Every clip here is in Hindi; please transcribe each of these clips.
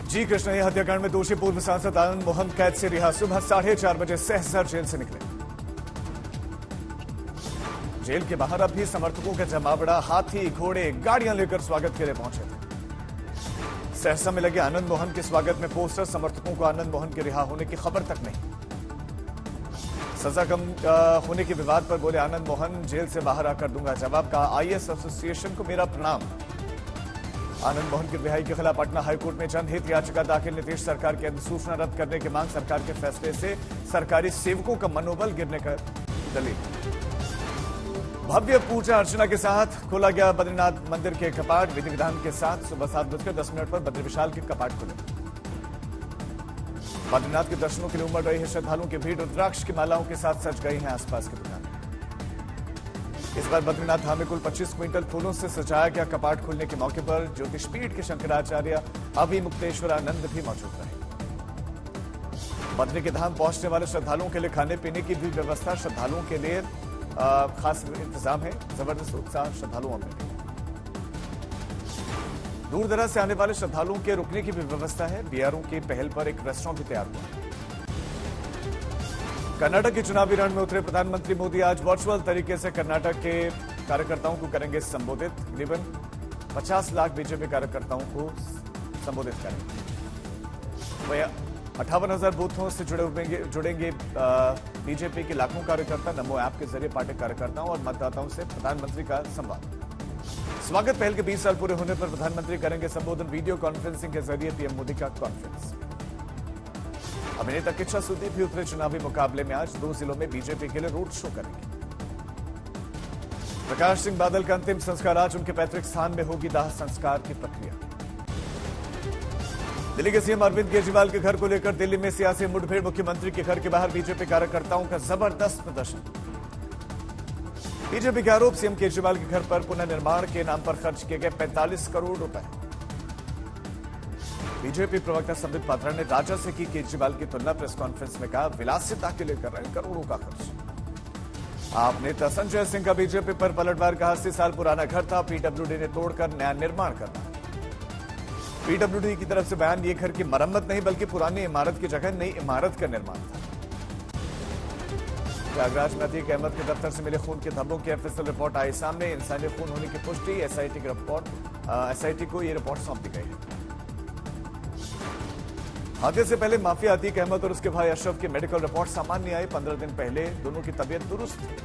जी कृष्णा हत्याकांड में दोषी पूर्व सांसद आनंद मोहन कैद से रिहा। सुबह 4:30 बजे सहसर जेल से निकले। जेल के बाहर अब भी समर्थकों का जमावड़ा, हाथी घोड़े गाड़ियां लेकर स्वागत के लिए पहुंचे थे। सहसा में लगे आनंद मोहन के स्वागत में पोस्टर, समर्थकों को आनंद मोहन के रिहा होने की खबर तक नहीं। सजा कम होने के विवाद पर बोले आनंद मोहन, जेल से बाहर आकर दूंगा जवाब। का आईएएस एसोसिएशन को मेरा प्रणाम। आनंद मोहन की रिहाई के खिलाफ पटना हाईकोर्ट में जनहित याचिका दाखिल। नीतीश सरकार की अधिसूचना रद्द करने की मांग। सरकार के फैसले से सरकारी सेवकों का मनोबल गिरने का दलील। भव्य पूजा अर्चना के साथ खोला गया बद्रीनाथ मंदिर के कपाट। विधि विधान के साथ सुबह 7:10 पर बद्री विशाल के कपाट खुले। बद्रीनाथ के दर्शनों के लिए उमड़ रही है श्रद्धालुओं की भीड़। रुद्राक्ष की मालाओं के साथ सज गई हैं आसपास की दुकानें। इस बार बद्रीनाथ धाम में कुल 25 क्विंटल फूलों से सजाया गया। कपाट खुलने के मौके पर ज्योतिषपीठ के शंकराचार्य अभी मुक्तेश्वरानंद भी मौजूद रहे। बद्री के धाम पहुंचने वाले श्रद्धालुओं के लिए खाने पीने की भी व्यवस्था। श्रद्धालुओं के लिए खास इंतजाम है। जबरदस्त उत्साह श्रद्धालुओं में। दूर दराज से आने वाले श्रद्धालुओं के रुकने की भी व्यवस्था है। बीआरओ की पहल पर एक रेस्टोरेंट भी तैयार हुआ। कर्नाटक के चुनावी रण में उतरे प्रधानमंत्री मोदी आज वर्चुअल तरीके से कर्नाटक के कार्यकर्ताओं को करेंगे संबोधित। तकरीबन 50 लाख बीजेपी कार्यकर्ताओं को संबोधित करेंगे। वह 58,000 बूथों से जुड़ेंगे बीजेपी के लाखों कार्यकर्ता। नमो ऐप के जरिए पार्टी कार्यकर्ताओं और मतदाताओं से प्रधानमंत्री का संवाद। स्वागत पहल के 20 साल पूरे होने पर प्रधानमंत्री करेंगे संबोधन। वीडियो कॉन्फ्रेंसिंग के जरिए पीएम मोदी का कॉन्फ्रेंस। अभिनेता किच्चा सुदीप भी उतरे चुनावी मुकाबले में। आज 2 जिलों में बीजेपी के लिए रोड शो करेंगे। प्रकाश सिंह बादल का अंतिम संस्कार आज उनके पैतृक स्थान में होगी दाह संस्कार की प्रक्रिया। दिल्ली के सीएम अरविंद केजरीवाल के घर को लेकर दिल्ली में सियासी मुठभेड़। मुख्यमंत्री के घर के बाहर बीजेपी कार्यकर्ताओं का जबरदस्त प्रदर्शन। बीजेपी के आरोप, सीएम केजरीवाल के घर पर पुनर्निर्माण के नाम पर खर्च किए गए 45 करोड़ रुपए। बीजेपी प्रवक्ता संबित पात्रा ने राजा से की केजरीवाल की तुलना। प्रेस कॉन्फ्रेंस में कहा, विलासिता के लिए कर रहे हैं करोड़ों का खर्च। आप नेता संजय सिंह का बीजेपी पर पलटवार। कहा, 80 साल पुराना घर था, पीडब्ल्यूडी ने तोड़कर नया निर्माण करना। पीडब्ल्यूडी की तरफ से बयान, ये घर की मरम्मत नहीं बल्कि पुरानी इमारत की जगह नई इमारत का निर्माण था। प्रयागराज में अतीक अहमद के दफ्तर से मिले खून के धब्बों की एफएसएल रिपोर्ट आई सामने। इंसानी खून होने की पुष्टि। एसआईटी को यह रिपोर्ट सौंप दी गई है। हादसे से पहले माफिया अतीक अहमद और उसके भाई अशरफ की मेडिकल रिपोर्ट सामान्य आई। 15 दिन पहले दोनों की तबीयत दुरुस्त थी।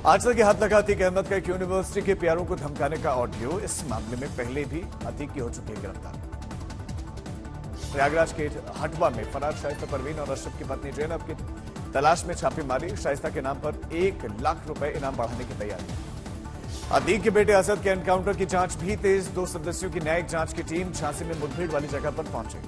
आज तक हाथ लगा अतीक अहमद का एक यूनिवर्सिटी के पीआरओ को धमकाने का ऑडियो। इस मामले में पहले भी अतीक की हो चुकी है गिरफ्तार। प्रयागराज के हटवा में फरार शाइस्ता परवीन और अशरफ की पत्नी जैनब की तलाश में छापेमारी। शाइस्ता के नाम पर 1 लाख रुपए इनाम बढ़ाने की तैयारी। अतीक के बेटे असद के एनकाउंटर की जांच भी तेज। 2 सदस्यों की न्यायिक जांच की टीम झांसी में मुठभेड़ वाली जगह पर पहुंची।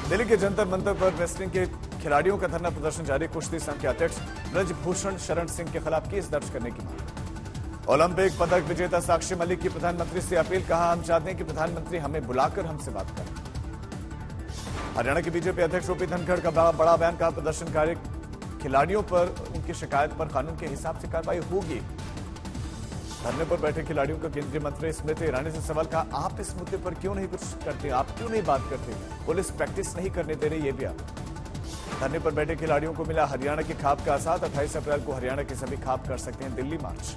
दिल्ली के जंतर मंतर पर रेसलिंग के खिलाड़ियों का धरना प्रदर्शन जारी। कुश्ती संघ के अध्यक्ष ब्रजभूषण शरण सिंह के खिलाफ केस दर्ज करने की मांग। ओलंपिक पदक विजेता साक्षी मलिक की प्रधानमंत्री से अपील। कहा, हम चाहते हैं कि प्रधानमंत्री हमें बुलाकर हमसे बात करें। हरियाणा के बीजेपी अध्यक्ष ओपी धनखड़ का बड़ा बयान। कहा, प्रदर्शनकारी खिलाड़ियों पर उनकी शिकायत पर कानून के हिसाब से कार्रवाई होगी। धरने पर बैठे खिलाड़ियों का केंद्रीय मंत्री स्मृति ईरानी से सवाल। कहा, आप इस मुद्दे पर क्यों नहीं कुछ करते, आप क्यों नहीं बात करते, पुलिस प्रैक्टिस नहीं करने दे रही, ये भी आप। धरने पर बैठे खिलाड़ियों को मिला हरियाणा की खाप का आसाद। 28 अप्रैल को हरियाणा के सभी खाप कर सकते हैं दिल्ली मार्च।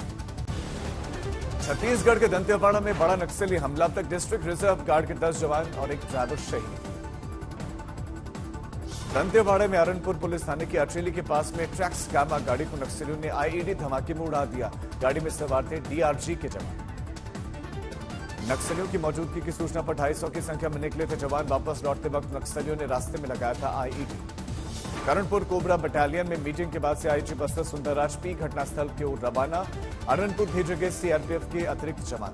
छत्तीसगढ़ के दंतेवाड़ा में बड़ा नक्सली हमला। अब तक डिस्ट्रिक्ट रिजर्व गार्ड के 10 जवान और एक ड्राइवर शहीद। दंतेवाड़े में अरनपुर पुलिस थाने की अचेली के पास में ट्रैक्स गामा गाड़ी को नक्सलियों ने आईईडी धमाके में उड़ा दिया। गाड़ी में सवार थे डीआरजी के जवान। नक्सलियों की मौजूदगी की सूचना पर 250 की संख्या में निकले थे जवान। वापस लौटते वक्त नक्सलियों ने रास्ते में लगाया था आईईडी। करणपुर कोबरा बटालियन में मीटिंग के बाद से आईजी बस्तर सुंदरराज पी घटनास्थल की ओर रवाना। अरनपुर भेजे गए सीआरपीएफ के अतिरिक्त जवान।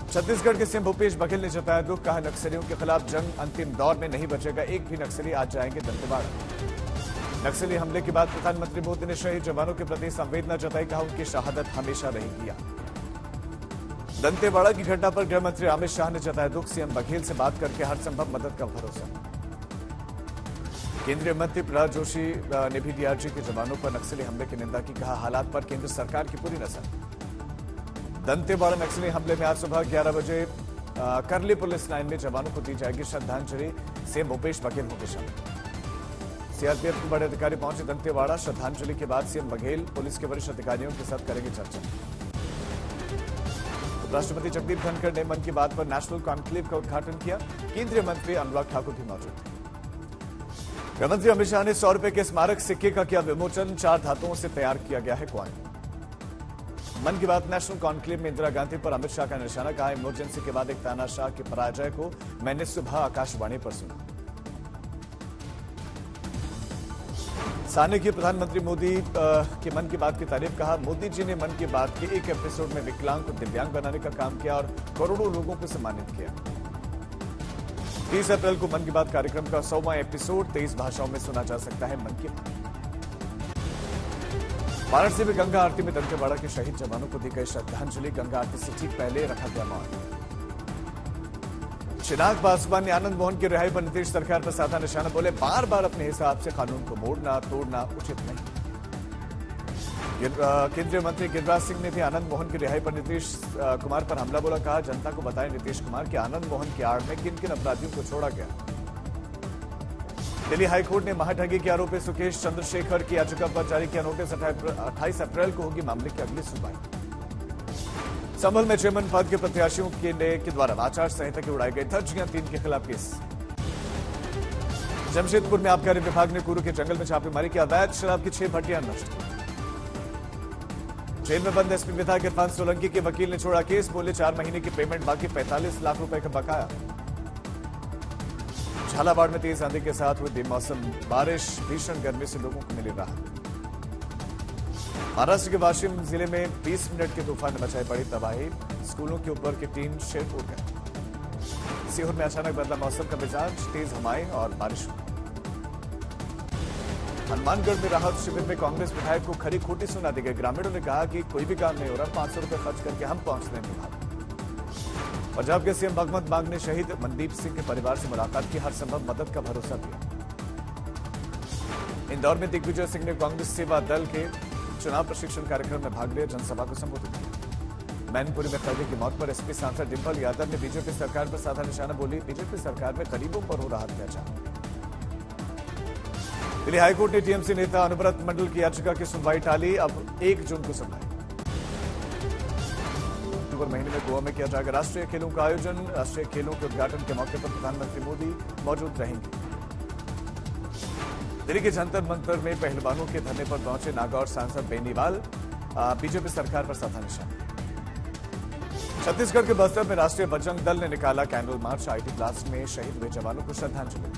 छत्तीसगढ़ के सीएम भूपेश बघेल ने जताया दुख। कहा, नक्सलियों के खिलाफ जंग अंतिम दौर में नहीं बचेगा। एक भी नक्सली आज जाएंगे दंतेवाड़ा। नक्सली हमले के बाद प्रधानमंत्री मोदी ने शहीद जवानों के प्रति संवेदना जताई। कहा, उनकी शहादत हमेशा रहेगी। दंतेवाड़ा की घटना पर गृह मंत्री अमित शाह ने जताया दुख। सीएम बघेल से बात करके हर संभव मदद का भरोसा। केंद्रीय मंत्री प्रहलाद जोशी ने भी डीआरजी के जवानों पर नक्सली हमले की निंदा की। कहा, हालात पर केंद्र सरकार की पूरी नजर। दंतेवाड़ा नक्सली हमले में आज सुबह 11 बजे करली पुलिस लाइन में जवानों को दी जाएगी श्रद्धांजलि, सीएम भूपेश बघेल होंगे शामिल। सीआरपीएफ के बड़े अधिकारी पहुंचे दंतेवाड़ा। श्रद्धांजलि के बाद सीएम बघेल पुलिस के वरिष्ठ अधिकारियों के साथ करेंगे चर्चा। उपराष्ट्रपति जगदीप धनखड़ ने मन की बात पर नेशनल कॉन्क्लेव का उद्घाटन किया। केंद्रीय मंत्री अनुराग ठाकुर भी मौजूद थे। गृहमंत्री अमित शाह ने 100 रुपए के स्मारक सिक्के का किया विमोचन। 4 धातुओं से तैयार किया गया है कॉइन। मन की बात नेशनल कॉन्क्लेव में इंदिरा गांधी पर अमित शाह का निशाना, कहा इमरजेंसी के बाद एक तानाशाह के पराजय को मैंने सुबह आकाशवाणी पर सुना। साने की प्रधानमंत्री मोदी के मन की बात की तारीफ, कहा मोदी जी ने मन की बात के एक एपिसोड में विकलांग को दिव्यांग बनाने का काम किया और करोड़ों लोगों को सम्मानित किया। 30 अप्रैल को मन की बात कार्यक्रम का 100वां एपिसोड 23 भाषाओं में सुना जा सकता है। मन की बात। वाराणसी में गंगा आरती में दंतेवाड़ा के शहीद जवानों को दी गई श्रद्धांजलि। गंगा आरती से ठीक पहले रखा गया मौन। चिराग पासवान ने आनंद मोहन की रिहाई पर नीतीश सरकार पर साधा निशाना, बोले बार बार अपने हिसाब से कानून को मोड़ना तोड़ना उचित नहीं। केंद्रीय मंत्री गिरिराज सिंह ने भी आनंद मोहन की रिहाई पर नीतीश कुमार पर हमला बोला, कहा जनता को बताएं नीतीश कुमार कि आनंद मोहन की आड़ में किन किन अपराधियों को छोड़ा गया। दिल्ली हाईकोर्ट ने महाठगी के आरोपी सुकेश चंद्रशेखर की याचिका पर जारी किया नोटिस। 28 अप्रैल को होगी मामले की अगली सुनवाई। संभल में चेयरमैन पद के प्रत्याशियों के द्वारा आचार संहिता की उड़ाई गई धज्जियां, 3 के खिलाफ केस। जमशेदपुर में आबकारी विभाग ने कुरू के जंगल में छापेमारी की, अवैध शराब की 6 भट्टियां नष्ट। जेल में बंद एसपी विधायक इरफान सोलंकी के वकील ने छोड़ा केस, बोले 4 महीने की पेमेंट बाकी, 45 लाख रुपए का बकाया। झालावाड़ में तेज आंधी के साथ हुई बेमौसम बारिश, भीषण गर्मी से लोगों को मिली राहत। महाराष्ट्र के वाशिम जिले में 20 मिनट के तूफान ने मचाई बड़ी तबाही, स्कूलों के ऊपर के टीन शेड उड़ गए। सीहोर में अचानक बदला मौसम का मिजाज, तेज हवाएं और बारिश हुई। हनुमानगढ़ में राहत शिविर में कांग्रेस विधायक को खरी खोटी सुना दी गई। ग्रामीणों ने कहा कि कोई भी काम नहीं हो रहा, 500 रुपए खर्च करके हम पहुंच रहे हैं विभाग। पंजाब के सीएम भगवंत मान ने शहीद मनदीप सिंह के परिवार से मुलाकात की, हर संभव मदद का भरोसा दिया। इंदौर में दिग्विजय सिंह ने कांग्रेस सेवा दल के चुनाव प्रशिक्षण कार्यक्रम में भाग लिया, जनसभा को संबोधित किया। मैनपुरी में कैदी की मौत पर एसपी सांसद डिंपल यादव ने बीजेपी सरकार पर साधा निशाना, बोली बीजेपी सरकार में गरीबों पर हो रहा अत्याचार। दिल्ली हाईकोर्ट ने टीएमसी नेता अनुव्रत मंडल की याचिका की सुनवाई टाली, अब 1 जून को सुनवाई। अक्टूबर महीने में गोवा में किया जाएगा राष्ट्रीय खेलों का आयोजन। राष्ट्रीय खेलों के उद्घाटन के मौके पर प्रधानमंत्री मोदी मौजूद रहेंगे। दिल्ली के जंतर मंतर में पहलवानों के धरने पर पहुंचे नागौर सांसद बेनीवाल, बीजेपी सरकार पर साधा निशाना। छत्तीसगढ़ के बस्तर में राष्ट्रीय बजरंग दल ने निकाला कैंडल मार्च, आईटी ब्लास्ट में शहीद हुए जवानों को श्रद्धांजलि।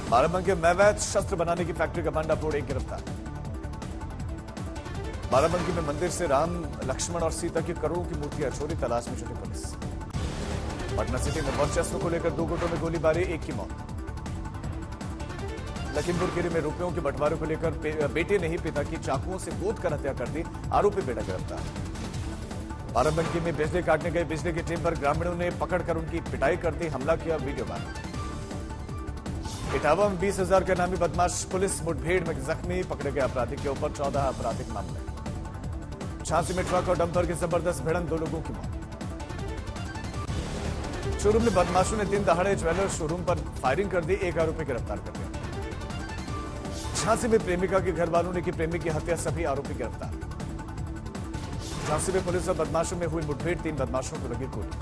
बाराबंकी में अवैध शस्त्र बनाने की फैक्ट्री का भंडाफोड़, 1 गिरफ्तार। बाराबंकी में मंदिर से राम लक्ष्मण और सीता की करोड़ों की मूर्तियां चोरी, तलाश में जुटी पुलिस। पटना सिटी में वर्चस्व को लेकर 2 गुटों में गोलीबारी, 1 की मौत। लखीमपुर खीरी में रुपयों के बंटवारे को लेकर बेटे ने ही पिता की चाकुओं से गोद कर हत्या कर दी, आरोपी बेटा गिरफ्तार। बाराबंकी में बिजली काटने गए बिजली की टीम पर ग्रामीणों ने पकड़कर उनकी पिटाई कर दी, हमला किया, वीडियो बना। इटावा में 20,000 के नामी बदमाश पुलिस मुठभेड़ में जख्मी, पकड़े गए अपराधी के ऊपर 14 आपराधिक मामले। झांसी में ट्रक और डंपर की जबरदस्त भिड़ंत, 2 लोगों की मौत। शोरूम में बदमाशों ने दिन दहाड़े ज्वेलर शोरूम पर फायरिंग कर दी, 1 आरोपी गिरफ्तार कर दिया। झांसी में प्रेमिका के घर वालों ने की प्रेमी की हत्या, सभी आरोपी गिरफ्तार। झांसी में पुलिस और बदमाशों में हुई मुठभेड़, 3 बदमाशों को लगी गोली।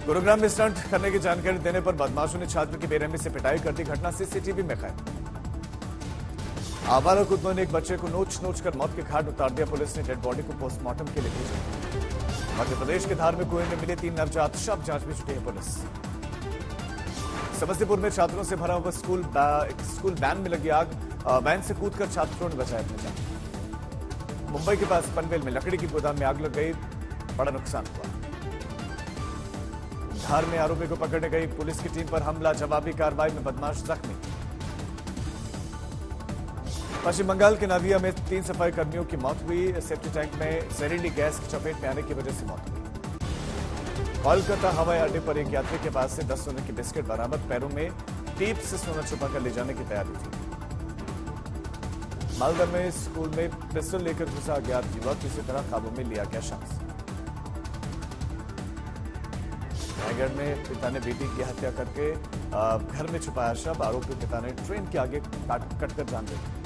गुरुग्राम में स्टंट करने की जानकारी देने पर बदमाशों ने छात्र की बेरहमी से पिटाई कर दी, घटना सीसीटीवी में कैद। आवारा कुत्तों ने एक बच्चे को नोच कर मौत के घाट उतार दिया, पुलिस ने डेड बॉडी को पोस्टमार्टम के लिए भेजा। मध्य प्रदेश के धार में कुएं में मिले 3 नवजात शव, जांच में जुटी है पुलिस। समस्तीपुर में छात्रों से भरा हुआ स्कूल वैन में लगी आग, वैन से कूदकर छात्रों ने बचाया अपनी जान। मुंबई के पास पनवेल में लकड़ी की गोदाम में आग लग गई, बड़ा नुकसान हुआ। धार में आरोपी को पकड़ने गई पुलिस की टीम पर हमला, जवाबी कार्रवाई में बदमाश जख्मी। पश्चिम बंगाल के नादिया में 3 सफाई कर्मियों की मौत हुई, सेफ्टी टैंक में जहरीली गैस की चपेट में आने की वजह से मौत हुई। कोलकाता हवाई अड्डे पर एक यात्री के पास से 10 सोने की बिस्किट बरामद, पैरों में टेप से सोना छुपाकर ले जाने की तैयारी थी। मालदा में स्कूल में पिस्टल लेकर घुसा अज्ञात युवक, किसी तरह काबू में लिया गया शख्स। रायगढ़ में पिता ने बेटी की हत्या करके घर में छुपाया शव। आरोपी पिता ने ट्रेन के आगे कटकर जान दे दी।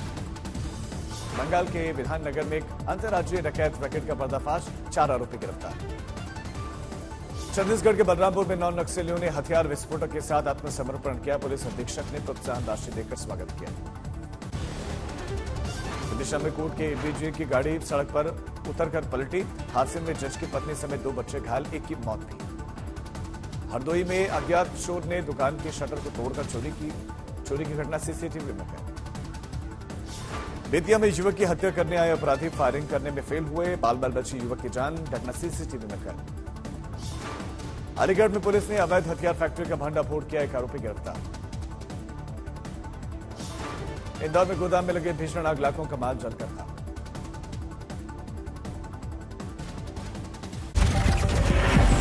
बंगाल के विधाननगर में एक अंतर्राज्यीय डकैत रैकेट का पर्दाफाश, 4 आरोपी गिरफ्तार। छत्तीसगढ़ के बलरामपुर में 9 नक्सलियों ने हथियार विस्फोटक के साथ आत्मसमर्पण किया। पुलिस अधीक्षक ने प्रोत्साहन राशि देकर स्वागत किया। विदिशा में कोर्ट के एडीजी की गाड़ी सड़क पर उतरकर पलटी। हादसे में जज की पत्नी समेत 2 बच्चे घायल, एक की मौत भी। हरदोई में अज्ञात चोर ने दुकान की शटर को तोड़कर चोरी की घटना सीसीटीवी में कैद। बेतिया में युवक की हत्या करने आए अपराधी फायरिंग करने में फेल हुए। बाल बाल बची युवक की जान, घटना सीसीटीवी में कैद। अलीगढ़ में पुलिस ने अवैध हथियार फैक्ट्री का भंडाफोड़ किया, 1 आरोपी गिरफ्तार। इंदौर में गोदाम में लगे भीषण आग, लाखों का माल जलकर खाक।